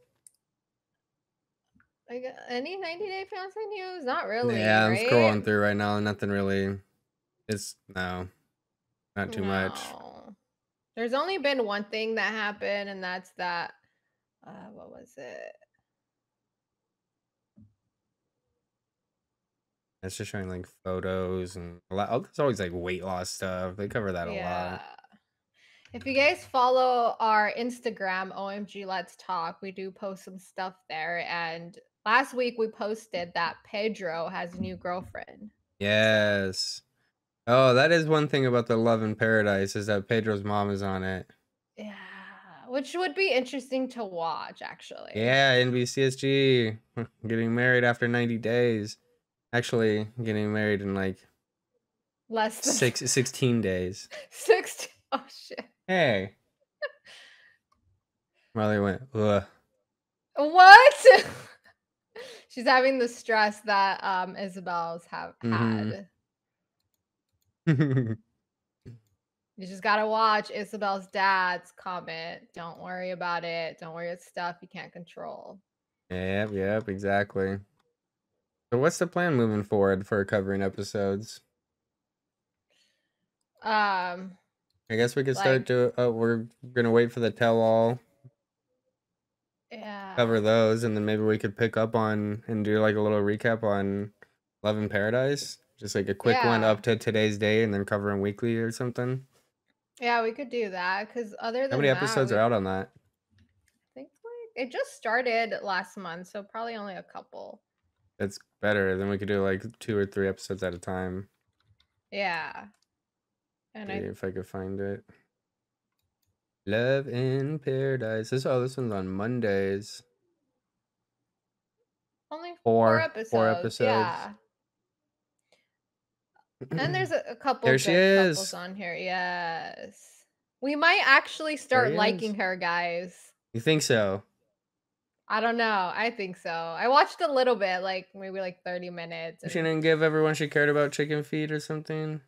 Like any 90 Day Fiancé news? Not really. Yeah, I'm right? scrolling through right now. Nothing really. Not too much. There's only been one thing that happened, and that's that. What was it? It's just showing like photos and a lot. Oh, there's always like weight loss stuff. They cover that a lot. If you guys follow our Instagram, OMG Let's Talk, we do post some stuff there. And last week we posted that Pedro has a new girlfriend. Yes. Oh, that is one thing about the Love in Paradise is that Pedro's mom is on it. Yeah, which would be interesting to watch, actually. Yeah, NBCSG getting married after 90 days. Actually, getting married in like less than 16 days. 16. Oh shit. Hey. Marley went, ugh. What? She's having the stress that Isabel's had. You just gotta watch Isabel's dad's comment. Don't worry about it. Don't worry, it's stuff you can't control. Yep, exactly. So what's the plan moving forward for covering episodes? I guess we could start to we're gonna wait for the tell-all. Yeah. Cover those, and then maybe we could pick up on and do like a little recap on Love in Paradise. Just like a quick one up to today's day, and then covering weekly or something. Yeah, we could do that, because other than how many episodes are out on that? I think like it just started last month, so probably only a couple. That's better. Then we could do like 2 or 3 episodes at a time. Yeah. And if I could find it. Love in Paradise. This one's on Mondays. Only 4 episodes. 4 episodes. Yeah. And there's a couple there good she is. couples on here. Yes. We might actually start liking her, guys. You think so? I don't know. I think so. I watched a little bit, like maybe like 30 minutes. She didn't give everyone she cared about chicken feet or something?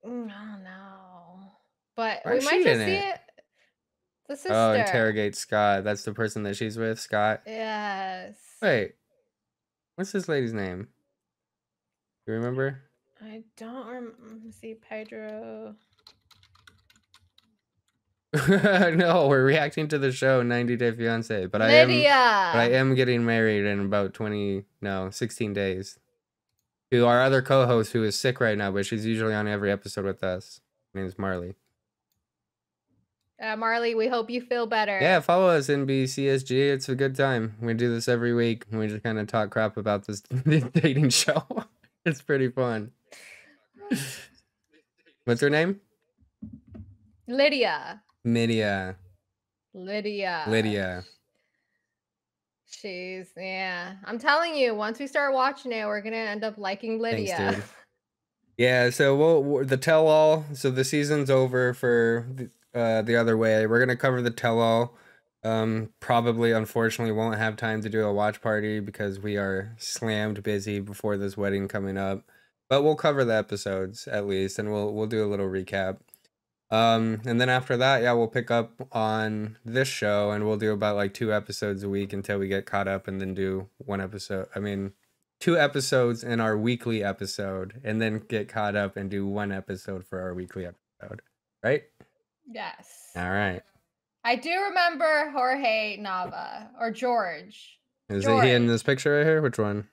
I don't know. But Why we might just see it. The sister. Oh, interrogate Scott. That's the person that she's with, Scott? Yes. Wait. What's this lady's name? You remember? I don't remember. See, Pedro. No, we're reacting to the show 90 Day Fiancé, but Lydia. I am getting married in about 16 days. To our other co-host who is sick right now, but she's usually on every episode with us. Her name's Marley. Marley, we hope you feel better. Yeah, follow us in BCSG. It's a good time. We do this every week. We just kind of talk crap about this dating show. It's pretty fun. What's her name? Lydia. Lydia. Yeah. I'm telling you, once we start watching it, we're gonna end up liking Lydia. Thanks, dude. Yeah, so the tell-all. So the season's over for the other way. We're gonna cover the tell-all. Probably, unfortunately, won't have time to do a watch party because we are slammed busy before this wedding coming up. But we'll cover the episodes at least, and we'll do a little recap. And then after that, yeah, we'll pick up on this show, and we'll do about like 2 episodes a week until we get caught up, and then do 1 episode. I mean, 2 episodes in our weekly episode, and then get caught up and do 1 episode for our weekly episode. Right? Yes. All right. I do remember Jorge Nava or George. Is he in this picture right here? Which one?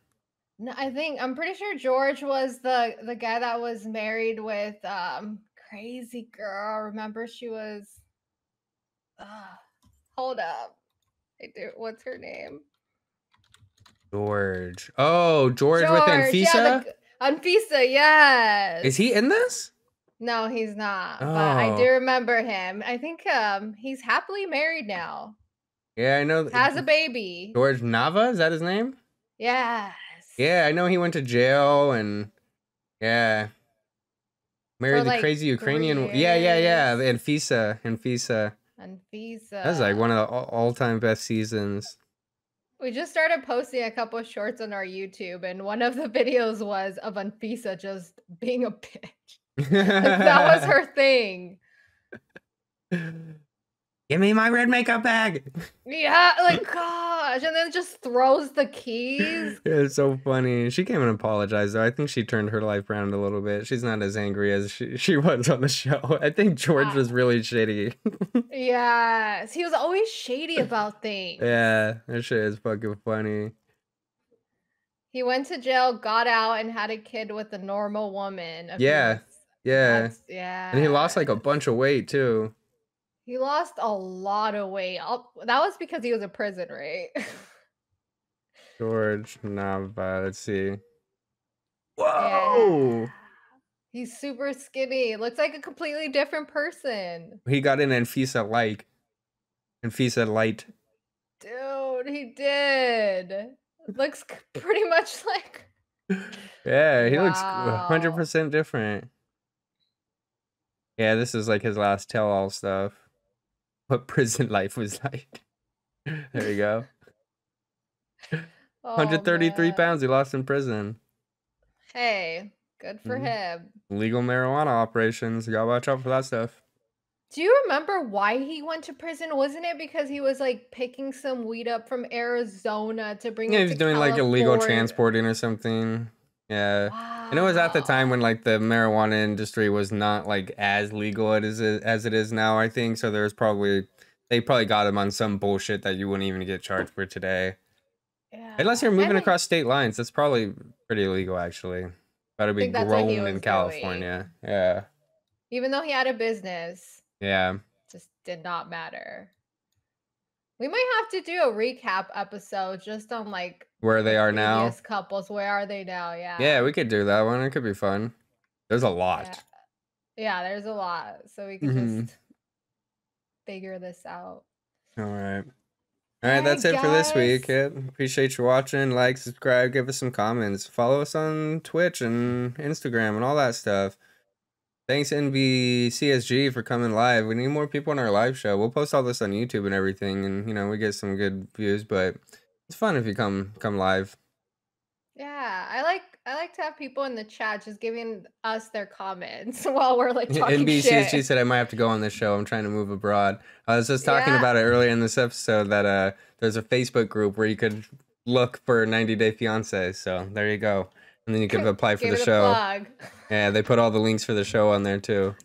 No, I'm pretty sure George was the guy that was married with crazy girl. Remember she was hold up. What's her name? George. Oh, George with Anfisa? Yeah, Anfisa, yes. Is he in this? No, he's not. But I do remember him. I think he's happily married now. Yeah, I know. Has a baby. George Nava, is that his name? Yes. Yeah, I know he went to jail and married the crazy Ukrainian. Yeah. Anfisa. That's like one of the all-time best seasons. We just started posting a couple of shorts on our YouTube, and one of the videos was of Anfisa just being a bitch. That was her thing. Give me my red makeup bag. Yeah, like gosh, and then just throws the keys. It's so funny. She came and apologized though. I think she turned her life around a little bit. She's not as angry as she was on the show. I think George was really shitty. Yes, he was always shady about things. Yeah, that shit is fucking funny. He went to jail, got out, and had a kid with a normal woman. Yeah. Yeah. And he lost like a bunch of weight too. He lost a lot of weight. That was because he was in prison, right? George Nava, let's see. Whoa! Yeah. He's super skinny. Looks like a completely different person. He got an Anfisa Light. Dude, he did. Looks pretty much like... Yeah, he looks 100% different. Yeah, this is like his last tell-all stuff. What prison life was like. There you go. 133 pounds he lost in prison. Hey, good for him. Legal marijuana operations. You gotta watch out for that stuff. Do you remember why he went to prison? Wasn't it because he was like picking some weed up from Arizona to bring it to he was doing like illegal transporting or something. Yeah. And it was at the time when like the marijuana industry was not like as legal as it is now, I think. So there was they probably got him on some bullshit that you wouldn't even get charged for today. Yeah. Unless you're moving across state lines, that's probably pretty illegal actually. Gotta be grown in California. Yeah. Even though he had a business. Yeah. Just did not matter. We might have to do a recap episode just on like where they are now. Couples, where are they now? Yeah. Yeah, we could do that one. It could be fun. There's a lot. Yeah, there's a lot. So we can just figure this out. All right. All right, that's it for this week. Yeah, appreciate you watching. Like, subscribe, give us some comments. Follow us on Twitch and Instagram and all that stuff. Thanks NBCSG for coming live. We need more people on our live show. We'll post all this on YouTube and everything, and we get some good views, but it's fun if you come live. Yeah, I like to have people in the chat just giving us their comments while we're like talking NBCSG shit. said I might have to go on this show. I'm trying to move abroad. I was just talking about it earlier in this episode that there's a Facebook group where you could look for 90 Day Fiancé. So there you go. And then you could apply for the show. Yeah, they put all the links for the show on there too.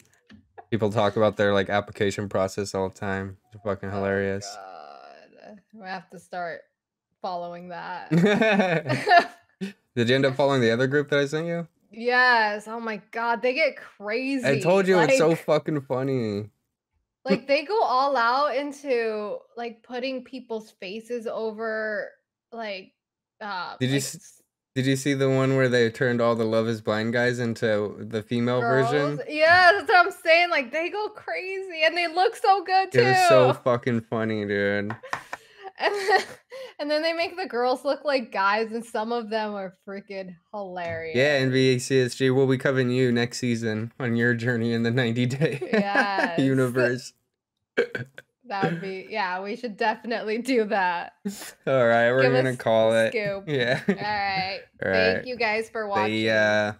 People talk about their like application process all the time. It's fucking hilarious. God. I have to start following that. Did you end up following the other group that I sent you? Yes. Oh my God, they get crazy. I told you, it's so fucking funny. Like they go all out into like putting people's faces over like Did you Did you see the one where they turned all the Love is Blind guys into the female version? Yeah, that's what I'm saying. Like, they go crazy and they look so good too. It was so fucking funny, dude. And then they make the girls look like guys, and some of them are freaking hilarious. Yeah, NBA CSG, we'll be covering you next season on your journey in the 90-day universe. That would be, yeah, we should definitely do that. All right, we're going to call it. Scoop. Yeah. All right. Thank you guys for watching. Yeah.